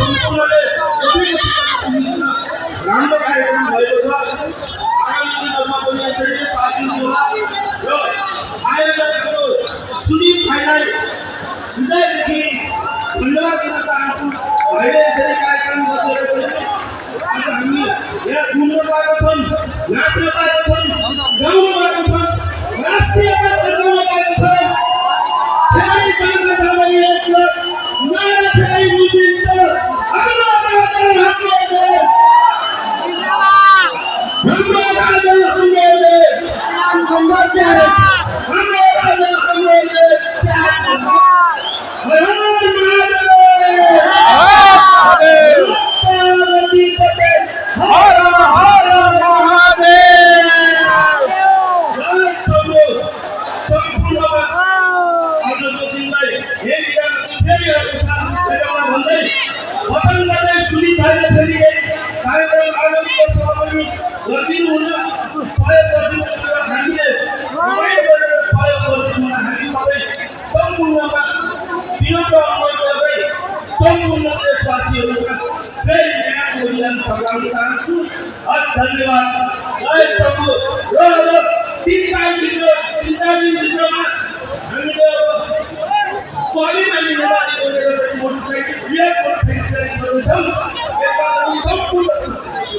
सम्पूर्णले राम्रो कार्यक्रम भएको छ। आगामी दिनहरूमा पनि यसरी साथ दिनुहोला र आयोजकको सुदीप भाइलाई हृदयदेखि धन्यवाद दिन चाहन्छु। भाइले यसरी कार्यक्रम गरिदिएको आज हामी यहाँ घुम्न पाएको छन्, नाच्न पाएको छन्, गाउन पाएको छन्, राष्ट्रियता बचाउन पाएको छन्। फेरि गाउँमा जाँदा एक नारा फेरि उठिन्छ, हाम्रो राजा हाम्रो देश, हाम्रो राजा हाम्रो देश, हाम्रो राजा हाम्रो देश। हर महादेव, पार्वती पटेल, हर हर महादेव। सम्पूर्णमा आजको दिनलाई फेरि भेटाउन भन्दै वचन गर्दै सुनित भाइले फेरि कार्यक्रम आगामी वर्षमा पनि गरिदिनु हुन सहयोग गरिदिनु हुन हामीले रमाइलो गरेर सहयोग गरिदिनु हुन हामी सबै सम्पूर्णमा विनम्र अनुरोध गर्दै सम्पूर्ण देशवासीहरूका फेरि न्याय बलिदान फर्काउन चाहन्छु। हस्, धन्यवाद। जय शम्भु। र अब 3 दिनभित्रमा हामीले अब स्वाभिमानी नेपाली मोटरसाइकल बृहत मोटरसाइकल गर्दैछौँ। यसमा हामी सम्पूर्ण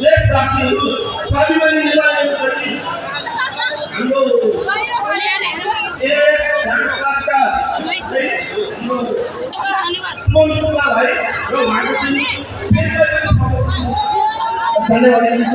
देशवासीहरू स्वाभिमानी नेपालीहरू पनि हाम्रो मनसुला भाइ र उहाँको धन्यवाद दिनु।